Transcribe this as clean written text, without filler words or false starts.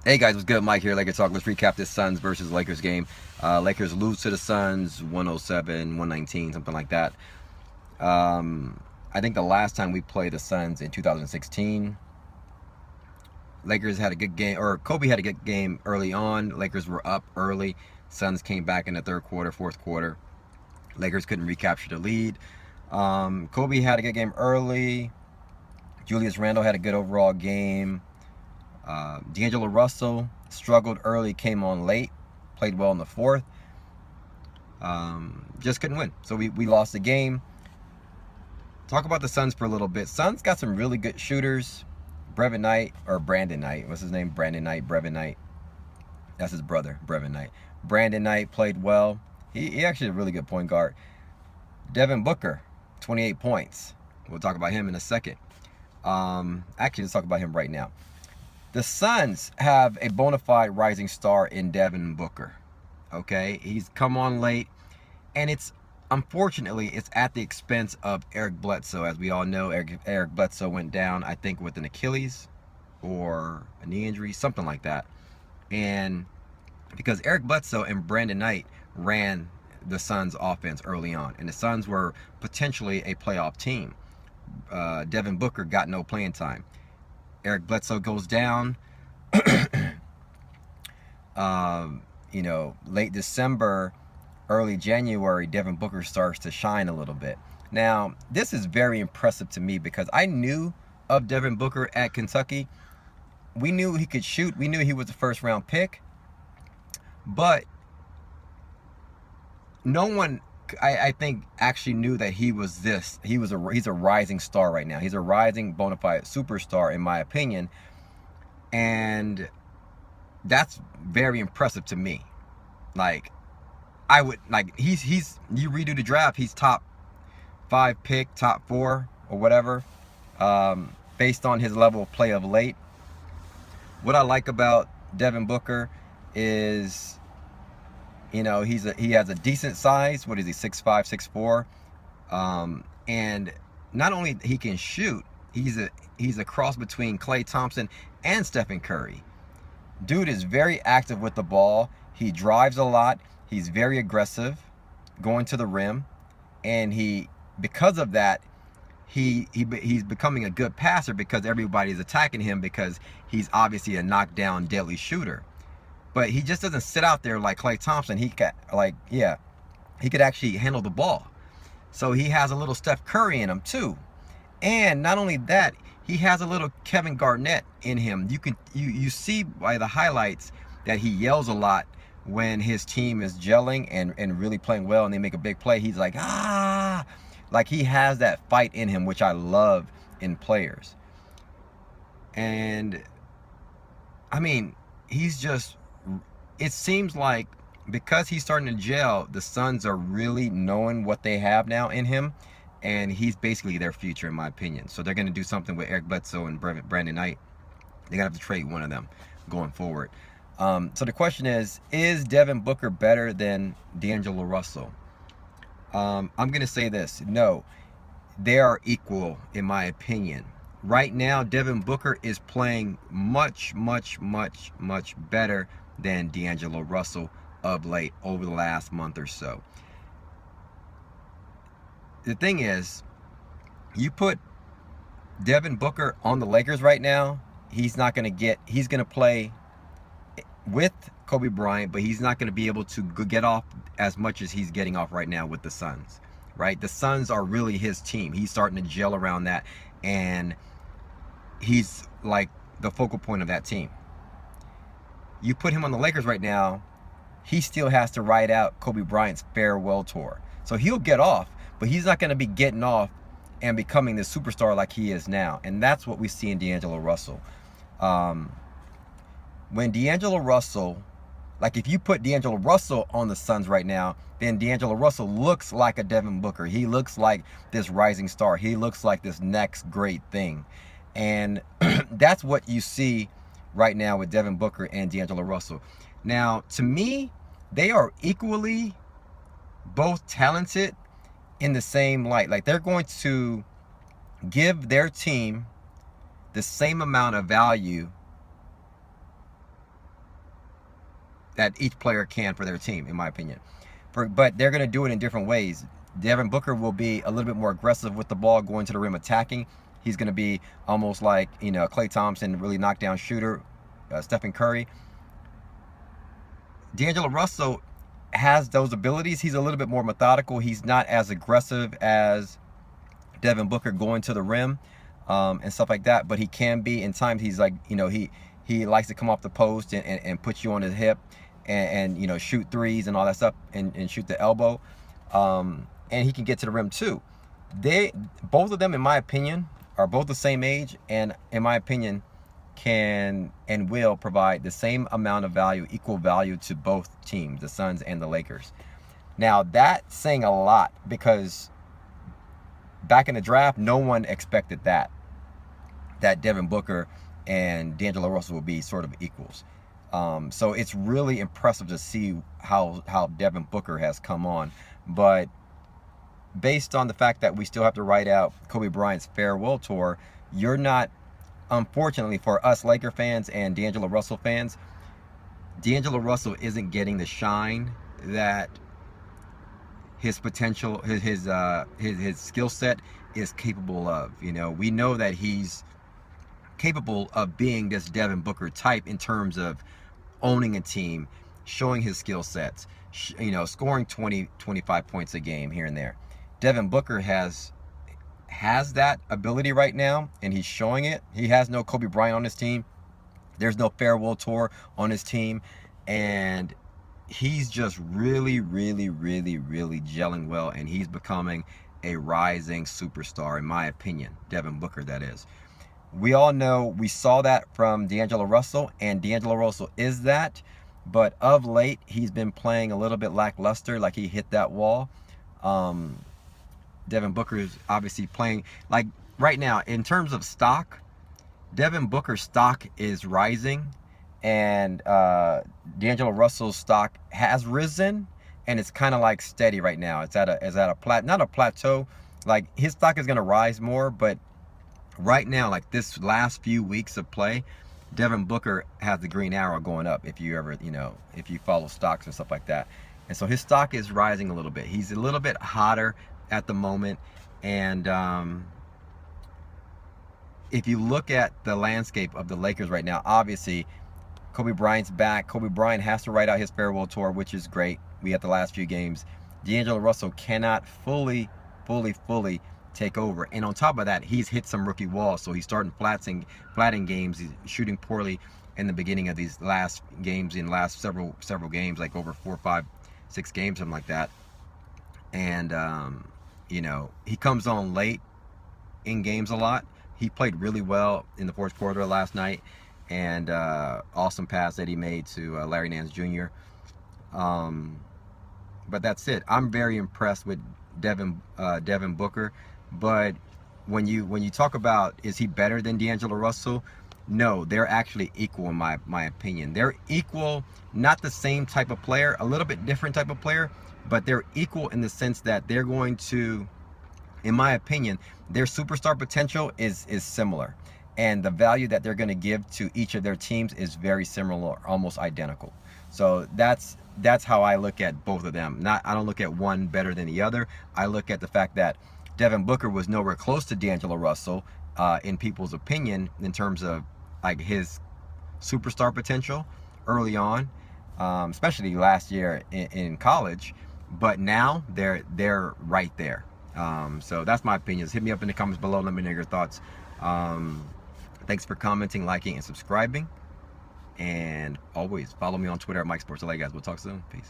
Hey guys, what's good? Mike here, Laker Talk. Let's recap this Suns versus Lakers game. Lakers lose to the Suns 107, 119, something like that. I think the last time we played the Suns in 2016, Lakers had a good game, or Kobe had a good game early on. Lakers were up early. Suns came back in the third quarter, fourth quarter. Lakers couldn't recapture the lead. Kobe had a good game early. Julius Randle had a good overall game. D'Angelo Russell struggled early, came on late, played well in the fourth. Just couldn't win. So we lost the game. Talk about the Suns for a little bit. Suns got some really good shooters. Brevin Knight, or Brandon Knight. What's his name? Brandon Knight, Brevin Knight. That's his brother, Brevin Knight. Brandon Knight played well. He actually a really good point guard. Devin Booker, 28 points. We'll talk about him in a second. Actually, let's talk about him right now. The Suns have a bona fide rising star in Devin Booker. Okay, he's come on late, and unfortunately it's at the expense of Eric Bledsoe. As we all know, Eric Bledsoe went down, I think, with an Achilles or a knee injury, something like that. And because Eric Bledsoe and Brandon Knight ran the Suns offense early on, and the Suns were potentially a playoff team. Devin Booker got no playing time. Eric Bledsoe goes down. Late December, early January, Devin Booker starts to shine a little bit. Now, this is very impressive to me because I knew of Devin Booker at Kentucky. We knew he could shoot. We knew he was a first-round pick. But no one, I think, actually knew that he was this. He's a rising star right now. He's a rising bona fide superstar, in my opinion. And that's very impressive to me. Like, you redo the draft, he's top 5 pick, top 4 or whatever, based on his level of play of late. What I like about Devin Booker is, he has a decent size. What is he, 6'5", 6'4", and not only he can shoot, he's a cross between Klay Thompson and Stephen Curry. Dude is very active with the ball. He drives a lot. He's very aggressive, going to the rim, and because of that, he's becoming a good passer because everybody's attacking him because he's obviously a knockdown, deadly shooter. But he just doesn't sit out there like Klay Thompson. He could actually handle the ball. So he has a little Steph Curry in him too. And not only that, he has a little Kevin Garnett in him. You see by the highlights that he yells a lot when his team is gelling and really playing well and they make a big play. He's like, ah! Like, he has that fight in him, which I love in players. And, I mean, it seems like because he's starting to gel, the Suns are really knowing what they have now in him. And he's basically their future, in my opinion. So they're going to do something with Eric Bledsoe and Brandon Knight. They're going to have to trade one of them going forward. So the question is Devin Booker better than D'Angelo Russell? I'm going to say this. No, they are equal, in my opinion. Right now, Devin Booker is playing much, much, much, much better than D'Angelo Russell of late, over the last month or so. The thing is, you put Devin Booker on the Lakers right now, he's going to play with Kobe Bryant, but he's not going to be able to get off as much as he's getting off right now with the Suns, right? The Suns are really his team. He's starting to gel around that, and he's like the focal point of that team. You put him on the Lakers right now, he still has to ride out Kobe Bryant's farewell tour. So he'll get off, but he's not going to be getting off and becoming the superstar like he is now. And that's what we see in D'Angelo Russell. When D'Angelo Russell, like, if you put D'Angelo Russell on the Suns right now, then D'Angelo Russell looks like a Devin Booker. He looks like this rising star. He looks like this next great thing. And that's what you see right now with Devin Booker and D'Angelo Russell. Now, to me, they are equally both talented in the same light. Like, they're going to give their team the same amount of value that each player can for their team, in my opinion. But they're going to do it in different ways. Devin Booker will be a little bit more aggressive with the ball, going to the rim, attacking. He's going to be almost like, you know, Klay Thompson, really knockdown shooter, Stephen Curry. D'Angelo Russell has those abilities. He's a little bit more methodical. He's not as aggressive as Devin Booker going to the rim and stuff like that, but he can be. In times he's like, you know, he likes to come off the post and put you on his hip and you know, shoot threes and all that stuff and shoot the elbow. And he can get to the rim too. Both of them, in my opinion, are both the same age, and in my opinion, can and will provide the same amount of value, equal value to both teams, the Suns and the Lakers. Now, that's saying a lot, because back in the draft, no one expected that Devin Booker and D'Angelo Russell will be sort of equals. So it's really impressive to see how Devin Booker has come on. But based on the fact that we still have to write out Kobe Bryant's farewell tour, you're not, unfortunately for us Laker fans and D'Angelo Russell fans, D'Angelo Russell isn't getting the shine that his potential, his skill set is capable of. You know, we know that he's capable of being this Devin Booker type in terms of owning a team, showing his skill sets, you know, scoring 20, 25 points a game here and there. Devin Booker has that ability right now, and he's showing it. He has no Kobe Bryant on his team. There's no farewell tour on his team, and he's just really, really, really, really gelling well, and he's becoming a rising superstar, in my opinion. Devin Booker, that is. We all know, we saw that from D'Angelo Russell, and D'Angelo Russell is that, but of late, he's been playing a little bit lackluster, like he hit that wall. Devin Booker is obviously playing, like right now, in terms of stock, Devin Booker's stock is rising, and D'Angelo Russell's stock has risen, and it's kind of like steady right now. It's at a not a plateau. Like, his stock is going to rise more, but right now, like this last few weeks of play, Devin Booker has the green arrow going up, if you ever, you know, if you follow stocks and stuff like that. And so his stock is rising a little bit. He's a little bit hotter at the moment. And if you look at the landscape of the Lakers right now, obviously Kobe Bryant's back. Kobe Bryant has to write out his farewell tour, which is great. We had the last few games. D'Angelo Russell cannot fully take over. And on top of that, he's hit some rookie walls. So he's starting flatting games. He's shooting poorly in the beginning of these last games, in last several games, like over 4, 5, 6 games, something like that. And you know, he comes on late in games a lot. He played really well in the fourth quarter last night, and awesome pass that he made to Larry Nance Jr. But that's it. I'm very impressed with Devin Booker. But when you talk about, is he better than D'Angelo Russell? No, they're actually equal in my opinion. They're equal, not the same type of player, a little bit different type of player, but they're equal in the sense that they're going to, in my opinion, their superstar potential is similar. And the value that they're going to give to each of their teams is very similar, almost identical. So that's how I look at both of them. I don't look at one better than the other. I look at the fact that Devin Booker was nowhere close to D'Angelo Russell in people's opinion, in terms of like his superstar potential early on, especially last year in college. But now they're right there. So that's my opinions. Hit me up in the comments below. Let me know your thoughts. Thanks for commenting, liking, and subscribing. And always follow me on Twitter at Mike Sports LA, guys. We'll talk soon. Peace.